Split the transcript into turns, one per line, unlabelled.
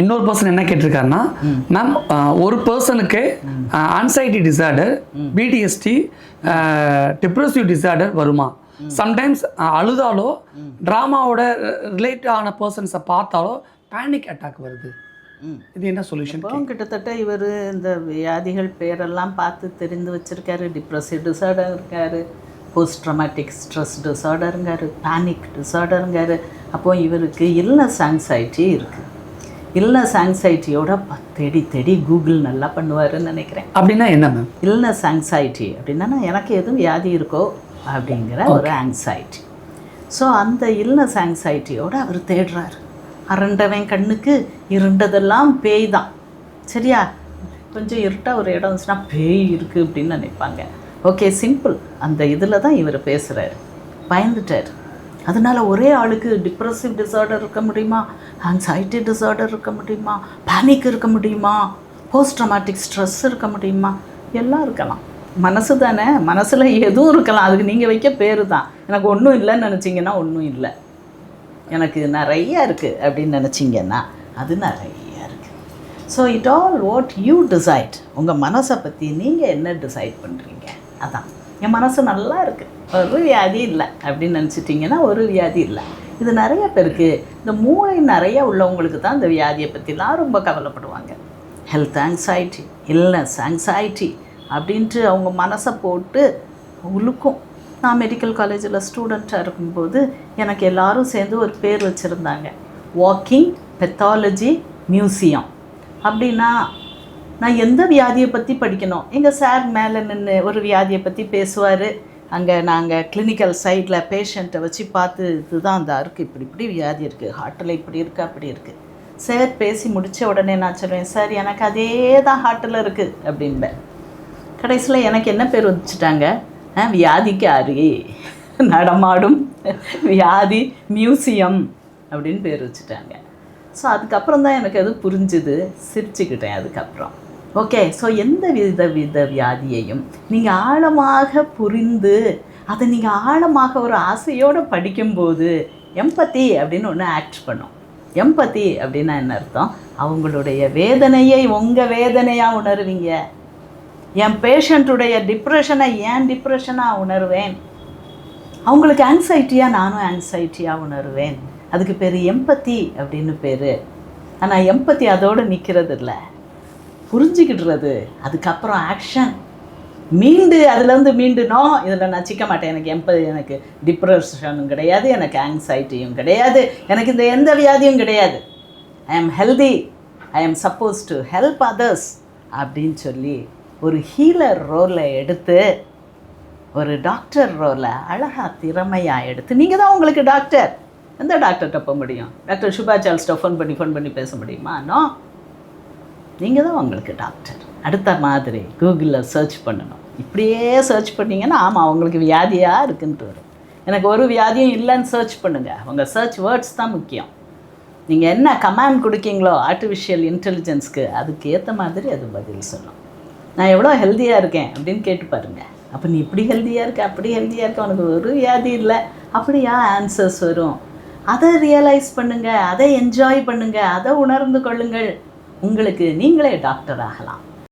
இன்னொரு பர்சன் என்ன கேட்டிருக்காருன்னா, மேம் ஒரு பர்சனுக்கு ஆன்சைட்டி டிசார்டர், பிடிஎஸ்டி, டிப்ரெசிவ் டிசார்டர் வருமா? சம்டைம்ஸ் அழுதாலோ ட்ராமாவோட ரிலேட் ஆன பர்சன்ஸை பார்த்தாலோ பேனிக் அட்டாக் வருது. இது என்ன சொல்யூஷன்?
கிட்டத்தட்ட இவர் இந்த வியாதிகள் பேரெல்லாம் பார்த்து தெரிந்து வச்சுருக்காரு. டிப்ரெசிவ் டிசார்டர் இருக்காரு, போஸ்ட் ட்ராமாட்டிக் ஸ்ட்ரெஸ் டிசார்டருங்காரு, பேனிக் டிசார்டருங்காரு. அப்போ இவருக்கு இல்னஸ் ஆங்ஸைட்டி இருக்குது. இல்னஸ் ஆங்ஸைட்டியோட தேடி தேடி கூகுள் நல்லா பண்ணுவாருன்னு நினைக்கிறேன்.
அப்படின்னா என்ன மேம்
இல்னஸ் ஆங்ஸைட்டி? அப்படின்னா எனக்கு எதுவும் வியாதி இருக்கோ அப்படிங்கிற ஒரு ஆங்ஸைட்டி. ஸோ அந்த இல்னஸ் ஆங்ஸைட்டியோடு அவர் தேடுறாரு. அரண்டவன் கண்ணுக்கு இருண்டதெல்லாம் பேய் தான். சரியா? கொஞ்சம் இருட்டாக ஒரு இடம் இருந்துச்சுன்னா பேய் இருக்குது அப்படின்னு நினைப்பாங்க. Okay, simple. அந்த இதில் தான் இவர் பேசுகிறார். பயந்துட்டார். அதனால் ஒரே ஆளுக்கு டிப்ரெசிவ் டிசார்டர் இருக்க முடியுமா, ஆங்ஸைட்டி டிசார்டர் இருக்க முடியுமா, பேனிக் இருக்க முடியுமா, போஸ்ட் ட்ராமாட்டிக் ஸ்ட்ரெஸ் இருக்க முடியுமா? எல்லாம் இருக்கலாம். மனசு தானே, மனசில் எதுவும் இருக்கலாம். அதுக்கு நீங்கள் வைக்க பேர் தான். எனக்கு ஒன்றும் இல்லைன்னு நினச்சிங்கன்னா ஒன்றும் இல்லை, எனக்கு நிறைய இருக்குது அப்படின்னு நினச்சிங்கன்னா அது நிறைய இருக்குது. So it all what you decide. உங்கள் மனசை பற்றி நீங்கள் என்ன டிசைட் பண்ணுறீங்க? அதான். என் மனசு நல்லா இருக்குது, ஒரு வியாதி இல்லை அப்படின்னு நினச்சிட்டிங்கன்னா ஒரு வியாதி இல்லை. இது நிறைய பேருக்கு, இந்த மூளை நிறைய உள்ளவங்களுக்கு தான் இந்த வியாதியை பற்றிலாம் ரொம்ப கவலைப்படுவாங்க. ஹெல்த் ஆங்ஸைட்டி, இல்னஸ் ஆங்ஸைட்டி அப்படின்ட்டு அவங்க மனசை போட்டு உழுக்கும். நான் மெடிக்கல் காலேஜில் ஸ்டூடெண்ட்டாக இருக்கும்போது எனக்கு எல்லோரும் சேர்ந்து ஒரு பேர் வச்சுருந்தாங்க, வாக்கிங் பெத்தாலஜி மியூசியம். அப்படின்னா நான் எந்த வியாதியை பற்றி படிக்கணும், எங்கள் சார் மேலே நின்று ஒரு வியாதியை பற்றி பேசுவார். அங்கே நாங்கள் கிளினிக்கல் சைடில் பேஷண்ட்டை வச்சு பார்த்து, இதுதான் அந்த இருக்குது, இப்படி இப்படி வியாதி இருக்குது, ஹார்ட்டில் இப்படி இருக்குது, அப்படி இருக்குது. சார் பேசி முடித்த உடனே நான் சொல்லுவேன், சார் எனக்கு அதே தான் ஹார்ட்டில் இருக்குது அப்படின்பேன். கடைசியில் எனக்கு என்ன பேர் வச்சுட்டாங்க, வியாதிக்கு அருகே நடமாடும் வியாதி மியூசியம் அப்படின்னு பேர் வச்சுட்டாங்க. ஸோ அதுக்கப்புறம் தான் எனக்கு அது புரிஞ்சுது, சிரிச்சுக்கிட்டேன் அதுக்கப்புறம். ஓகே, ஸோ எந்த வித வியாதியையும் நீங்கள் ஆழமாக புரிந்து அதை நீங்கள் ஆழமாக ஒரு ஆசையோடு படிக்கும்போது எம்பத்தி அப்படின்னு ஒன்று ஆக்ட் பண்ணும். எம்பத்தி அப்படின்னா என்ன அர்த்தம்? அவங்களுடைய வேதனையை உங்கள் வேதனையாக உணர்வீங்க. என் பேஷண்ட்டுடைய டிப்ரெஷனை ஏன் டிப்ரெஷனாக உணர்வேன், அவங்களுக்கு ஆங்ஸைட்டியாக நானும் ஆங்ஸைட்டியாக உணர்வேன். அதுக்கு பேர் எம்பத்தி அப்படின்னு பேர். ஆனால் எம்பத்தி அதோடு நிற்கிறது இல்லை, புரிஞ்சுக்கிடுறது. அதுக்கப்புறம் ஆக்ஷன். அதுலேருந்து மீண்டுனோ இதில் நான் சிக்க மாட்டேன். எனக்கு டிப்ரெஷனும் கிடையாது, எனக்கு ஆங்ஸைட்டியும் கிடையாது, எனக்கு இந்த எந்த வியாதியும் கிடையாது. ஐ ஆம் ஹெல்தி, ஐ ஆம் சப்போஸ் டு ஹெல்ப் அதர்ஸ் அப்படின்னு சொல்லி ஒரு ஹீலர் ரோலை எடுத்து, ஒரு டாக்டர் ரோலை அழகாக திறமையாக எடுத்து, நீங்கள் தான் உங்களுக்கு டாக்டர். எந்த டாக்டர்கிட்ட போக முடியும்? டாக்டர் சுபா சார்ல்ஸ்ட்ட ஃபோன் பண்ணி பேச முடியுமா? நோ, நீங்கள் தான் உங்களுக்கு டாக்டர். அடுத்த மாதிரி கூகுளில் சர்ச் பண்ணணும். இப்படியே சர்ச் பண்ணிங்கன்னா ஆமாம் அவங்களுக்கு வியாதியாக இருக்குன்ட்டு வரும். எனக்கு ஒரு வியாதியும் இல்லைன்னு சர்ச் பண்ணுங்கள். உங்கள் சர்ச் வேர்ட்ஸ் தான் முக்கியம். நீங்கள் என்ன கமாண்ட் கொடுக்கீங்களோ ஆர்டிஃபிஷியல் இன்டெலிஜென்ஸ்க்கு, அதுக்கு ஏற்ற மாதிரி அது பதில் சொல்லும். நான் எவ்வளோ ஹெல்த்தியாக இருக்கேன் அப்படின்னு கேட்டு பாருங்கள். அப்போ நீ இப்படி ஹெல்த்தியாக இருக்க, அப்படி ஹெல்த்தியாக இருக்க, உனக்கு ஒரு வியாதி இல்லை, அப்படியா ஆன்சர்ஸ் வரும். அதை ரியலைஸ் பண்ணுங்கள், அதை என்ஜாய் பண்ணுங்கள், அதை உணர்ந்து கொள்ளுங்கள். உங்களுக்கு நீங்களே டாக்டர் ஆகலாம்.